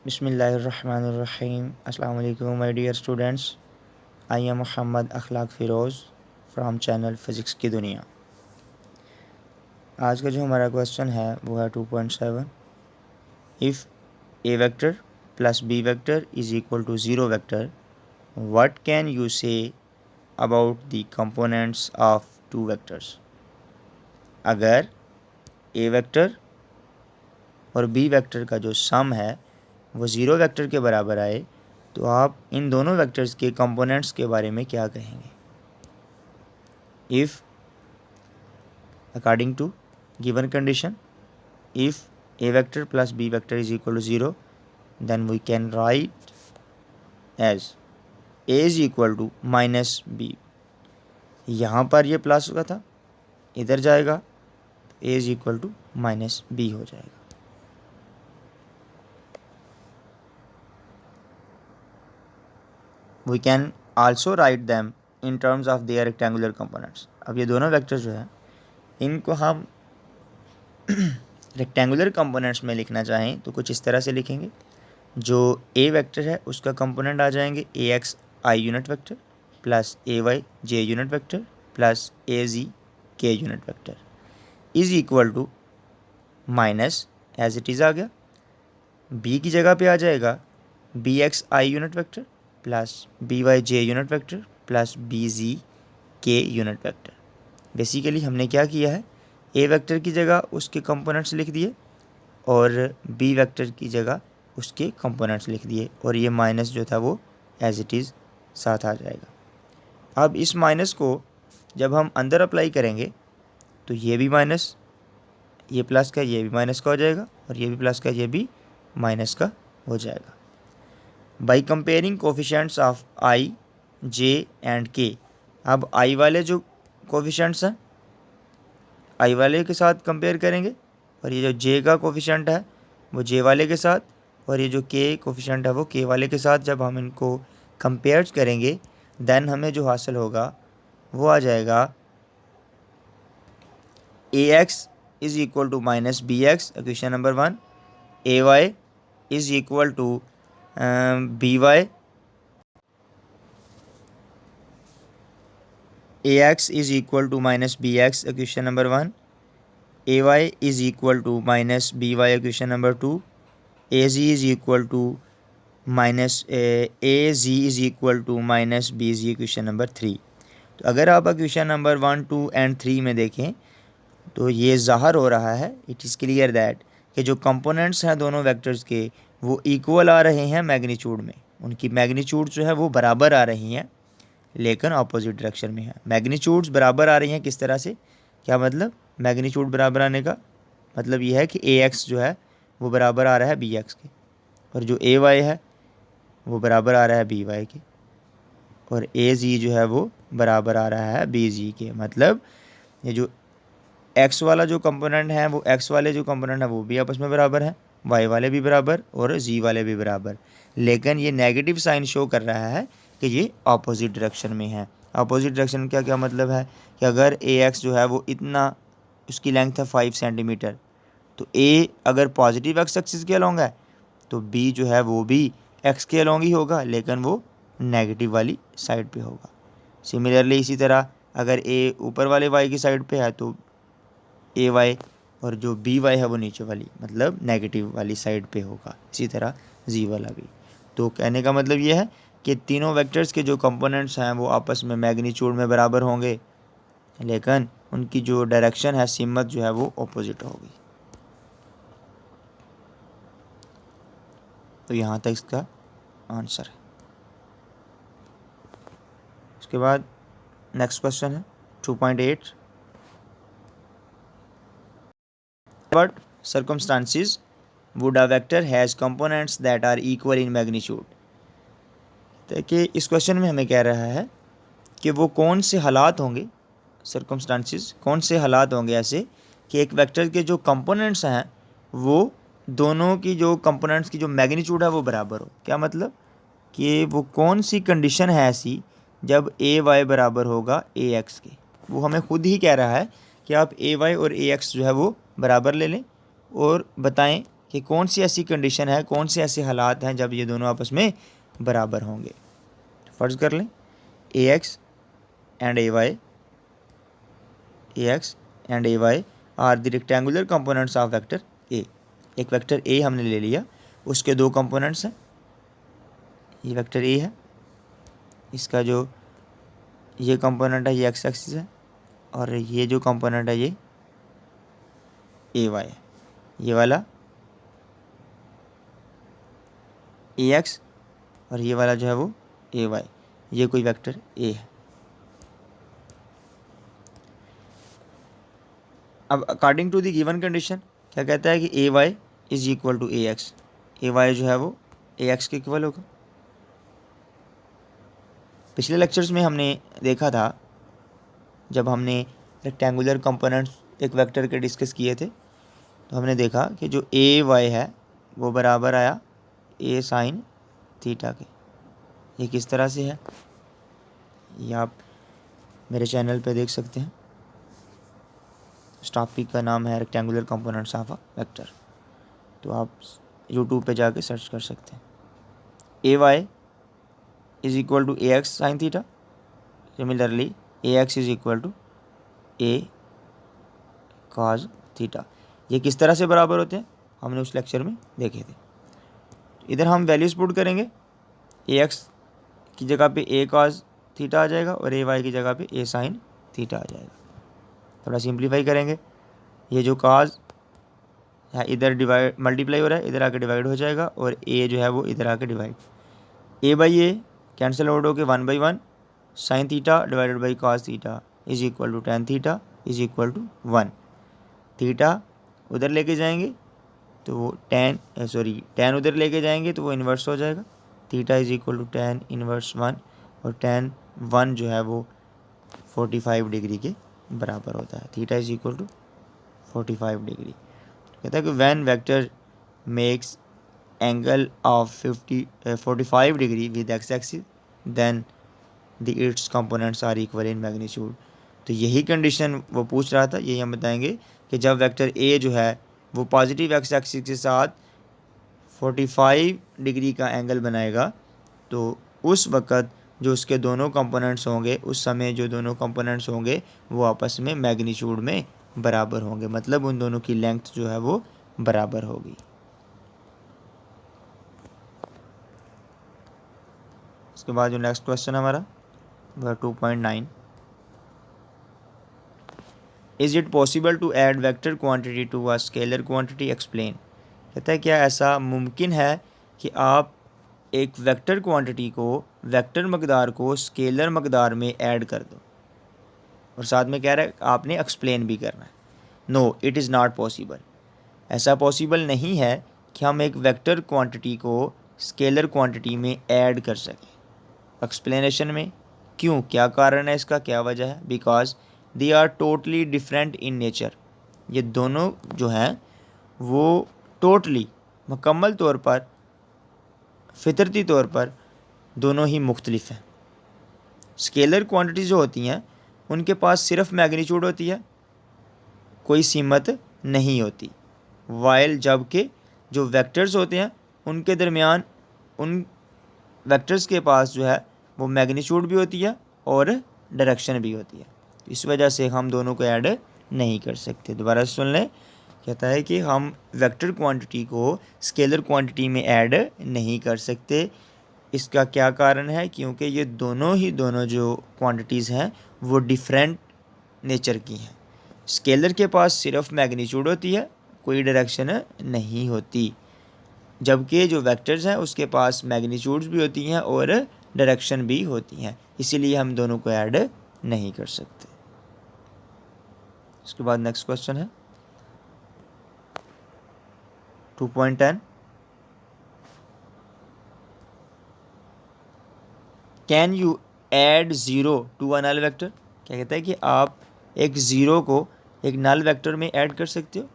बिस्मिल्लाहिर्रहमानिर्रहीम। अस्सलाम वालेकुम my dear students. I am Mohammad Akhlaq Firoz from channel physics की दुनिया। आज का जो हमारा क्वेश्चन है वो है 2.7। If A vector plus B vector is equal to zero vector, what can you say about the components of two vectors. अगर ए वेक्टर और बी वेक्टर का जो सम है वो ज़ीरो वेक्टर के बराबर आए तो आप इन दोनों वेक्टर्स के कंपोनेंट्स के बारे में क्या कहेंगे। If according to given condition, if A vector plus B vector is equal to zero, then we can write as A is equal to minus B. यहाँ पर ये प्लस का था, इधर जाएगा तो A is equal to minus B हो जाएगा। We can also write them in terms of their rectangular components. अब ये दोनों वेक्टर जो है इनको हम रेक्टेंगुलर कंपोनेंट्स में लिखना चाहें तो कुछ इस तरह से लिखेंगे। जो ए वेक्टर है उसका कंपोनेंट आ जाएंगे A X I unit vector plus A Y J unit vector plus A Z K unit vector is equal to minus as it is आ गया। बी की जगह पे आ जाएगा B X I unit vector plus B Y J unit vector plus B Z K unit vector. Basically हमने क्या किया है, ए वेक्टर की जगह उसके कंपोनेंट्स लिख दिए और बी वेक्टर की जगह उसके कंपोनेंट्स लिख दिए और ये माइनस जो था वो एज इट इज़ साथ आ जाएगा। अब इस माइनस को जब हम अंदर अप्लाई करेंगे तो ये भी माइनस, ये प्लस का ये भी माइनस का हो जाएगा और ये भी प्लस का ये भी माइनस का हो जाएगा। By comparing coefficients of I J and के, अब आई वाले जो कोफिशेंट्स हैं आई वाले के साथ कंपेयर करेंगे और ये जो जे का कोफिशेंट है वो जे वाले के साथ और ये जो के कोफिशेंट है वो के वाले के साथ जब हम इनको कंपेयर करेंगे देन हमें जो हासिल होगा वो आ जाएगा A X is equal to minus B X equation number 1, A Y is equal to B Y, A X is equal to minus B X equation number 1, A Y is equal to minus B Y equation number 2, A Z is equal to minus A Z is equal to minus B Z equation number 3। तो अगर आप equation number 1, 2 and 3 में देखें तो ये ज़ाहिर हो रहा है, इट इज़ क्लियर दैट कि जो कंपोनेंट्स हैं दोनों वेक्टर्स के वो इक्वल आ रहे हैं मैग्नीट्यूड में, उनकी मैग्नीट्यूड जो है वो बराबर आ रही हैं लेकिन अपोजिट डायरेक्शन में है। मैग्नीट्यूड्स बराबर आ रही हैं किस तरह से, क्या मतलब मैग्नीट्यूड बराबर आने का मतलब ये है कि ए एक्स जो है वो बराबर आ रहा है बी एक्स के और जो ए वाई है वो बराबर आ रहा है बी वाई के और ए जी जो है वो बराबर आ रहा है बी जी के। मतलब ये जो एक्स वाला जो कंपोनेंट है वो एक्स वाले जो कंपोनेंट है वो भी आपस में बराबर है, वाई वाले भी बराबर और जी वाले भी बराबर, लेकिन ये नेगेटिव साइन शो कर रहा है कि ये अपोजिट डायरेक्शन में है। अपोजिट डायरेक्शन का क्या मतलब है कि अगर ए एक्स जो है वो इतना उसकी लेंथ है 5 सेंटीमीटर तो ए अगर पॉजिटिव एक्स एक्सिस के अलॉन्ग है तो बी जो है वो भी एक्स के अलॉन्ग ही होगा लेकिन वो नेगेटिव वाली साइड पे होगा। सिमिलरली इसी तरह अगर ए ऊपर वाले वाई की साइड पे है तो ए वाई और जो बी वाई है वो नीचे वाली मतलब नेगेटिव वाली साइड पे होगा, इसी तरह जी वाला भी। तो कहने का मतलब ये है कि तीनों वेक्टर्स के जो कंपोनेंट्स हैं वो आपस में मैग्नीट्यूड में बराबर होंगे लेकिन उनकी जो डायरेक्शन है सिमत जो है वो अपोजिट होगी। तो यहाँ तक इसका आंसर है। उसके बाद नेक्स्ट क्वेश्चन है 2.8। What circumstances would a vector has components that are equal in magnitude। देखिए इस क्वेश्चन में हमें कह रहा है कि वो कौन से हालात होंगे, सर्कमस्टांसिस कौन से हालात होंगे ऐसे कि एक वेक्टर के जो कंपोनेंट्स हैं वो दोनों की जो कंपोनेंट्स की जो मैग्नीट्यूड है वो बराबर हो। क्या मतलब कि वो कौन सी कंडीशन है ऐसी जब ए वाई बराबर होगा ए एक्स के। वो हमें खुद ही कह रहा है कि आप ए वाई और ए एक्स जो है वो बराबर ले लें और बताएं कि कौन सी ऐसी कंडीशन है, कौन से ऐसे हालात हैं जब ये दोनों आपस में बराबर होंगे। फ़र्ज़ कर लें AX and AY are the rectangular components of vector A। एक वेक्टर A हमने ले लिया, उसके दो कंपोनेंट्स हैं, ये वेक्टर A है, इसका जो ये कंपोनेंट है ये एक्स एक्सिस है, और ये जो कंपोनेंट है ये AY है। ये वाला AX और ये वाला जो है वो AY, ये कोई वेक्टर A है। अब according to the given condition क्या कहता है कि AY is equal to AX, AY जो है वो AX के इक्वल होगा। पिछले लेक्चर्स में हमने देखा था, जब हमने रेक्टेंगुलर कंपोनेंट्स एक वेक्टर के डिस्कस किए थे, तो हमने देखा कि जो AY है वो बराबर आया A साइन थीटा के। ये किस तरह से है, ये आप मेरे चैनल पे देख सकते हैं। इस टॉपिक का नाम है rectangular components of a vector, तो आप यूट्यूब पे जाके सर्च कर सकते हैं। AY is equal to AX sine theta, similarly AX is equal to A cos theta. ये किस तरह से बराबर होते हैं हमने उस लेक्चर में देखे थे। इधर हम वैल्यूज पुट करेंगे, AX की जगह पे A कॉज थीटा आ जाएगा और AY की जगह पे A साइन थीटा आ जाएगा। थोड़ा सिंप्लीफाई करेंगे, ये जो कॉज है इधर डिवाइड मल्टीप्लाई हो रहा है, इधर आके डिवाइड हो जाएगा, और A जो है वो इधर आके divide, A by A cancel out होके 1/1 sine theta divided by cos theta is equal to tan theta is equal to 1। थीटा उधर लेके जाएंगे तो वो टेन उधर लेके जाएंगे तो वो इन्वर्स हो जाएगा, theta is equal to tan inverse 1, और टेन 1 जो है वो 45 डिग्री के बराबर होता है। Theta is equal to 45 degree. कहता है कि when vector makes angle of 45 degree with X axis then the its components are equal in magnitude. तो यही कंडीशन वो पूछ रहा था, यही हम बताएंगे कि जब वेक्टर A जो है वो पॉजिटिव एक्स एक्सिस के साथ 45 डिग्री का एंगल बनाएगा, तो उस वक़्त जो उसके दोनों कंपोनेंट्स होंगे, उस समय जो दोनों कंपोनेंट्स होंगे वो आपस में मैग्नीट्यूड में बराबर होंगे, मतलब उन दोनों की लेंथ जो है वो बराबर होगी। इसके बाद जो नेक्स्ट क्वेश्चन हमारा वह 2.9, is it possible to add vector quantity to a scalar quantity, explain. कहता है क्या ऐसा मुमकिन है कि आप एक वेक्टर क्वांटिटी को, वेक्टर मकदार को स्केलर मकदार में ऐड कर दो, और साथ में कह रहा है आपने एक्सप्लेन भी करना है। No it is not possible, ऐसा पॉसिबल नहीं है कि हम एक वेक्टर क्वांटिटी को स्केलर क्वांटिटी में ऐड कर सकें। एक्सप्लेनेशन में क्यों, क्या कारण है इसका, क्या वजह है, because they are totally different in nature. ये दोनों जो हैं वो टोटली मुकम्मल तौर पर, फितरती तौर पर दोनों ही मुख्तलिफ हैं। स्केलर क्वांटिटी जो होती हैं उनके पास सिर्फ मैग्नीट्यूड होती है, कोई सीमत नहीं होती, वाइल जबकि जो वेक्टर्स होते हैं उनके दरमियान, उन वेक्टर्स के पास जो है वो मैग्नीट्यूड भी होती है और डायरेक्शन भी होती है। इस वजह से हम दोनों को ऐड नहीं कर सकते। दोबारा सुन लें, कहता है कि हम वेक्टर क्वांटिटी को स्केलर क्वांटिटी में ऐड नहीं कर सकते। इसका क्या कारण है, क्योंकि ये दोनों जो क्वांटिटीज़ हैं वो डिफरेंट नेचर की हैं। स्केलर के पास सिर्फ मैग्नीट्यूड होती है, कोई डायरेक्शन नहीं होती, जबकि जो वेक्टर्स हैं उसके पास मैग्नीट्यूड्स भी होती हैं और डायरेक्शन भी होती हैं, इसीलिए हम दोनों को ऐड नहीं कर सकते। इसके बाद नेक्स्ट क्वेश्चन है 2.10, can you add zero to a null vector. क्या कहता है कि आप एक ज़ीरो को एक नल वेक्टर में ऐड कर सकते हो।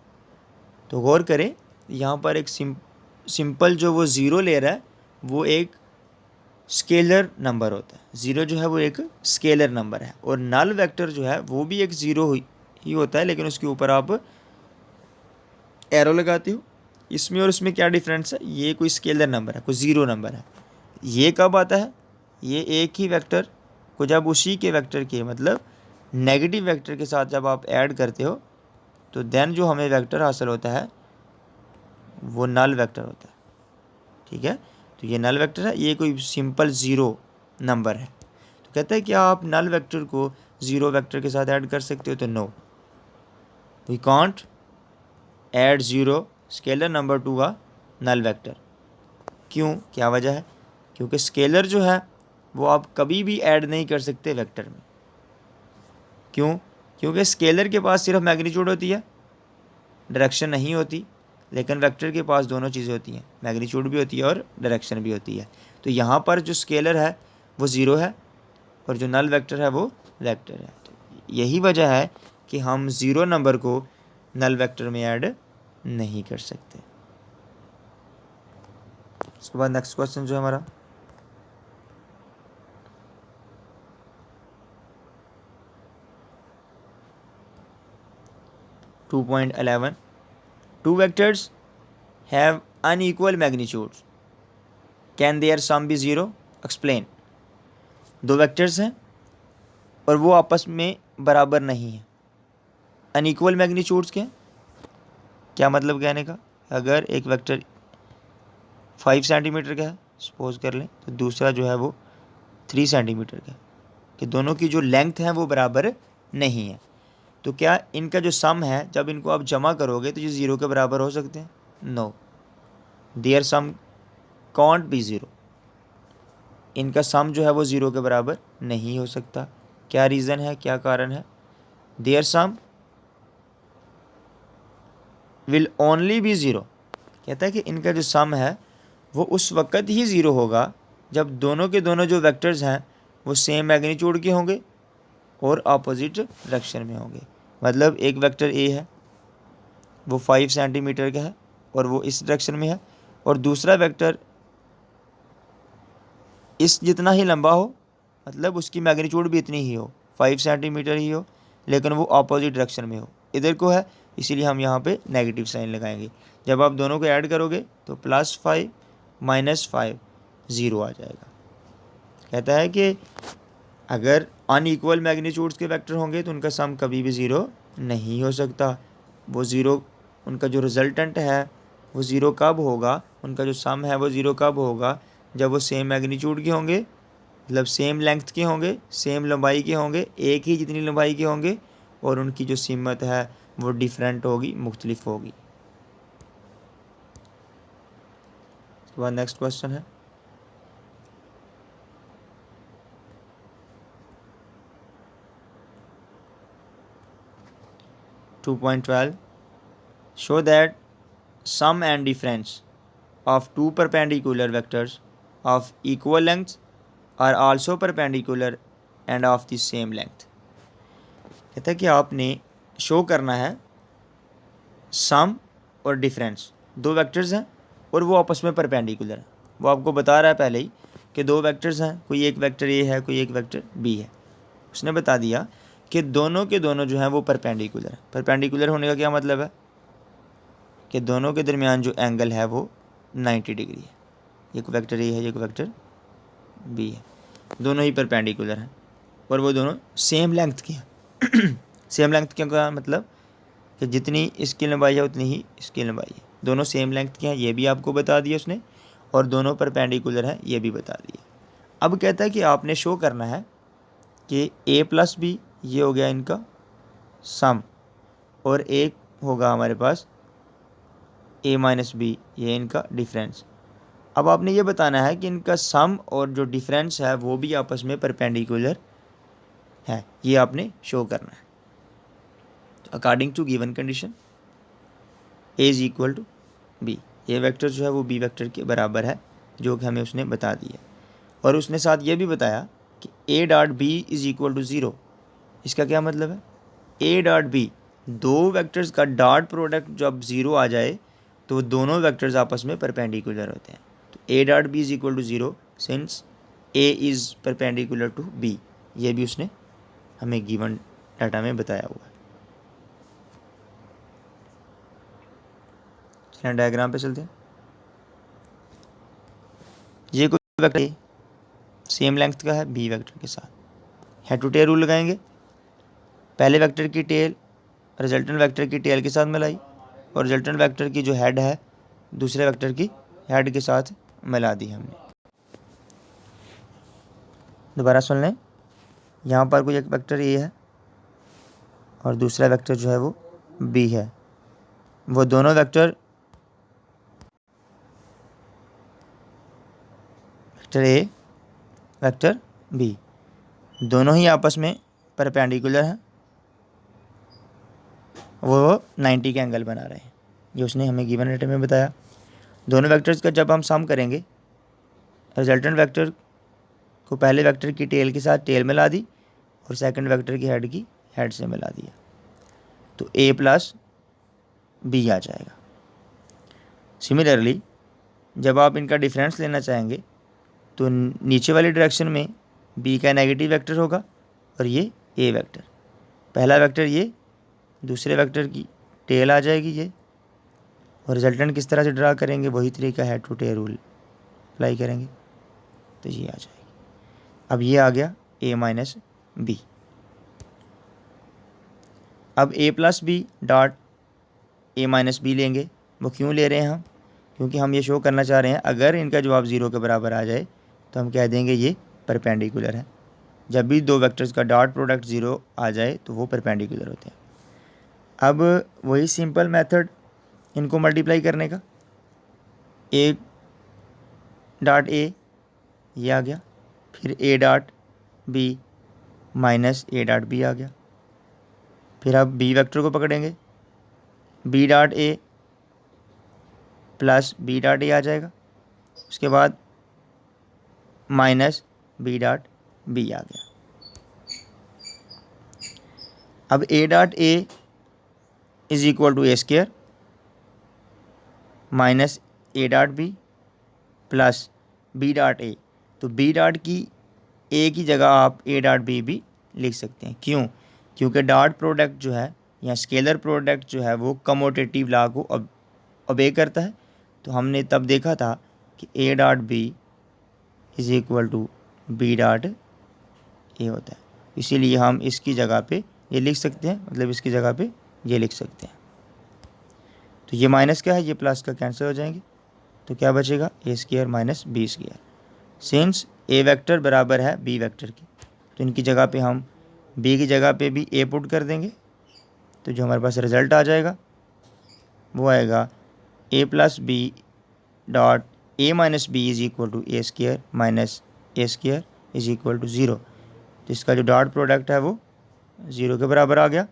तो गौर करें, यहाँ पर एक सिंपल जो वो ज़ीरो ले रहा है वो एक स्केलर नंबर होता है। ज़ीरो जो है वो एक स्केलर नंबर है, और नल वेक्टर जो है वो भी एक ज़ीरो ही होता है, लेकिन उसके ऊपर आप एरो लगाते हो, इसमें और इसमें क्या डिफरेंस है, ये कोई स्केलर नंबर है, कोई ज़ीरो नंबर है। ये कब आता है, ये एक ही वेक्टर को जब उसी के वेक्टर के मतलब नेगेटिव वेक्टर के साथ जब आप ऐड करते हो तो देन जो हमें वेक्टर हासिल होता है वो नल वेक्टर होता है। ठीक है, तो ये नल वेक्टर है, ये कोई सिंपल ज़ीरो नंबर है। तो कहता है कि आप नल वेक्टर को ज़ीरो वेक्टर के साथ ऐड कर सकते हो, तो no, we can't add zero scalar number to का नल वेक्टर। क्यों, क्या वजह है, क्योंकि स्केलर जो है वो आप कभी भी ऐड नहीं कर सकते वेक्टर में। क्यों, क्योंकि स्केलर के पास सिर्फ मैग्नीट्यूड होती है, डायरेक्शन नहीं होती, लेकिन वेक्टर के पास दोनों चीज़ें होती हैं, मैग्नीट्यूड भी होती है और डायरेक्शन भी होती है। तो यहाँ पर जो स्केलर है वो ज़ीरो है और जो नल वेक्टर है वो वेक्टर है। तो यही वजह है कि हम ज़ीरो नंबर को नल वेक्टर में ऐड नहीं कर सकते। उसके बाद नेक्स्ट क्वेश्चन जो है हमारा 2.11, two vectors have unequal magnitudes, can their sum be zero, explain। दो वेक्टर्स हैं और वो आपस में बराबर नहीं हैं, अनइक्वल मैग्नीट्यूड्स के। क्या मतलब कहने का, अगर एक वेक्टर 5 सेंटीमीटर का है सपोज कर लें, तो दूसरा जो है वो 3 सेंटीमीटर का है, कि दोनों की जो लेंथ है वो बराबर नहीं है। तो क्या इनका जो सम है जब इनको आप जमा करोगे तो ये ज़ीरो के बराबर हो सकते हैं, no, their sum can't be zero. इनका सम जो है वो ज़ीरो के बराबर नहीं हो सकता। क्या रीज़न है, क्या कारण है, their sum will only be zero. कहता है कि इनका जो सम है वो उस वक़्त ही ज़ीरो होगा जब दोनों के दोनों जो वेक्टर्स हैं वो सेम मैग्नीट्यूड के होंगे और अपोजिट डायरेक्शन में होंगे। मतलब एक वेक्टर ए है वो 5 सेंटीमीटर का है और वो इस डायरेक्शन में है, और दूसरा वेक्टर इस जितना ही लंबा हो, मतलब उसकी मैग्नीट्यूड भी इतनी ही हो, 5 सेंटीमीटर ही हो, लेकिन वो अपोजिट डायरेक्शन में हो, इधर को है, इसीलिए हम यहाँ पे नेगेटिव साइन लगाएंगे। जब आप दोनों को ऐड करोगे तो +5 -5 ज़ीरो आ जाएगा। कहता है कि अगर अनइक्वल मैग्नीट्यूड्स के वेक्टर होंगे तो उनका सम कभी भी ज़ीरो नहीं हो सकता। वो ज़ीरो, उनका जो रिजल्टेंट है वो ज़ीरो कब होगा, उनका जो सम है वो ज़ीरो कब होगा, जब वो सेम मैग्नीट्यूड के होंगे, मतलब सेम लेंथ के होंगे, सेम लंबाई के होंगे, एक ही जितनी लंबाई के होंगे, और उनकी जो सीमत है वो डिफरेंट होगी, मुख्तलिफ होगी। उसके बाद नेक्स्ट क्वेश्चन है 2.12, show that sum and difference of two perpendicular vectors of equal length are also perpendicular and of the same length। कहता है कि आपने शो करना है सम और डिफरेंस, दो वेक्टर्स हैं और वो आपस में परपेंडिकुलर है। वो आपको बता रहा है पहले ही कि दो वेक्टर्स हैं, कोई एक वेक्टर ए है, कोई एक वेक्टर बी है। उसने बता दिया कि दोनों के दोनों जो हैं वो परपेंडिकुलर है। परपेंडिकुलर होने का क्या मतलब है कि दोनों के दरमियान जो एंगल है वो 90 डिग्री है। एक वेक्टर ए है, एक वेक्टर बी है, दोनों ही परपेंडिकुलर हैं और वो दोनों सेम लेंथ के हैं। सेम लेंथ के का मतलब कि जितनी इसकी लंबाई है उतनी ही इसकी लंबाई है, दोनों सेम लेंथ के हैं, ये भी आपको बता दिया उसने, और दोनों परपेंडिकुलर हैं ये भी बता दिया। अब कहता है कि आपने शो करना है कि a प्लस बी ये हो गया इनका सम, और एक होगा हमारे पास a माइनस बी ये इनका डिफरेंस। अब आपने ये बताना है कि इनका सम और जो डिफरेंस है वो भी आपस में परपेंडिकुलर है, ये आपने शो करना है। According to given condition a is equal to B, ये वेक्टर जो है वो बी वेक्टर के बराबर है, जो कि हमें उसने बता दिया। और उसने साथ ये भी बताया कि a dot B is equal to zero. इसका क्या मतलब है, a डॉट बी, दो वेक्टर्स का डॉट प्रोडक्ट जब ज़ीरो आ जाए तो दोनों वेक्टर्स आपस में परपेंडिकुलर होते हैं। तो a dot B is equal to zero since a is perpendicular to b, ये भी उसने हमें गिवन डाटा में बताया हुआ है। चलिए डायग्राम पे चलते हैं। ये कोई वेक्टर सेम लेंथ का है बी वेक्टर के साथ, हेड टू टेल रूल लगाएंगे। पहले वेक्टर की टेल रिजल्टेंट वेक्टर की टेल के साथ मिलाई और रिजल्टेंट वेक्टर की जो हेड है दूसरे वेक्टर की हेड के साथ मिला दी हमने। दोबारा सुन लें, यहाँ पर कोई एक वेक्टर ए है और दूसरा वेक्टर जो है वो बी है। वो दोनों vector vector A vector B दोनों ही आपस में परपेंडिकुलर हैं, वो 90 के एंगल बना रहे हैं। ये उसने हमें गिवन डेटा में बताया। दोनों वेक्टर्स का जब हम सम करेंगे, रिजल्टेंट वेक्टर को पहले वेक्टर की टेल के साथ टेल मिला दी और सेकंड वेक्टर की हेड से मिला दिया, तो a प्लस बी आ जाएगा। सिमिलरली जब आप इनका डिफरेंस लेना चाहेंगे तो नीचे वाली डायरेक्शन में b का नेगेटिव वेक्टर होगा और ये a वेक्टर, पहला वेक्टर ये, दूसरे वेक्टर की टेल आ जाएगी ये, और रिजल्टेंट किस तरह से ड्रा करेंगे वही तरीका head to tail rule apply करेंगे तो ये आ जाएगी। अब ये आ गया a माइनस बी। अब a plus B dot a minus B लेंगे। वो क्यों ले रहे हैं हम? क्योंकि हम ये शो करना चाह रहे हैं अगर इनका जवाब 0 के बराबर आ जाए तो हम कह देंगे ये परपेंडिकुलर है। जब भी दो वेक्टर्स का डॉट प्रोडक्ट 0 आ जाए तो वो परपेंडिकुलर होते हैं। अब वही सिंपल मेथड इनको मल्टीप्लाई करने का, a डॉट a ये आ गया, फिर a dot b minus a dot b आ गया। फिर अब b वेक्टर को पकड़ेंगे, b dot a plus b dot a आ जाएगा, उसके बाद माइनस b डॉट b आ गया। अब a डॉट a is equal to a square minus a dot b plus b dot a, तो b डॉट की a की जगह आप a डॉट b भी लिख सकते हैं। क्यों? क्योंकि डॉट प्रोडक्ट जो है या स्केलर प्रोडक्ट जो है वो कमोटेटिव लॉ को ओबे करता है। तो हमने तब देखा था कि a dot b is equal to b dot a होता है, इसीलिए हम इसकी जगह पे ये लिख सकते हैं, मतलब इसकी जगह पे ये लिख सकते हैं। तो ये माइनस क्या है, ये प्लस का कैंसिल हो जाएंगे, तो क्या बचेगा a square minus b square. Since a vector बराबर है b वेक्टर की, तो इनकी जगह पे हम b की जगह पे भी a पुट कर देंगे, तो जो हमारे पास रिजल्ट आ जाएगा वो आएगा a plus B dot a minus B is equal to a square minus a square is equal to 0। तो इसका जो डॉट प्रोडक्ट है वो 0 के बराबर आ गया।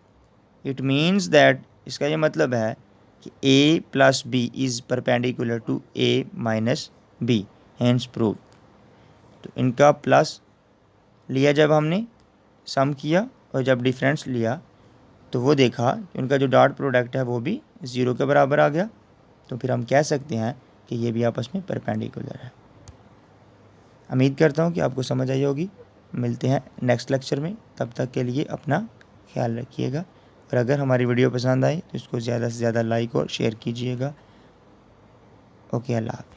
इट मीन्स दैट, इसका ये मतलब है कि a plus B is perpendicular to a minus B, hence proved. तो इनका प्लस लिया जब हमने सम किया और जब डिफरेंस लिया तो वो देखा कि उनका जो डॉट प्रोडक्ट है वो भी 0 के बराबर आ गया, तो फिर हम कह सकते हैं कि ये भी आपस में परपेंडिकुलर है। उम्मीद करता हूँ कि आपको समझ आई होगी। मिलते हैं नेक्स्ट लेक्चर में, तब तक के लिए अपना ख्याल रखिएगा और अगर हमारी वीडियो पसंद आई तो इसको ज़्यादा से ज़्यादा लाइक और शेयर कीजिएगा। ओके, अल्लाह हाफ़िज़।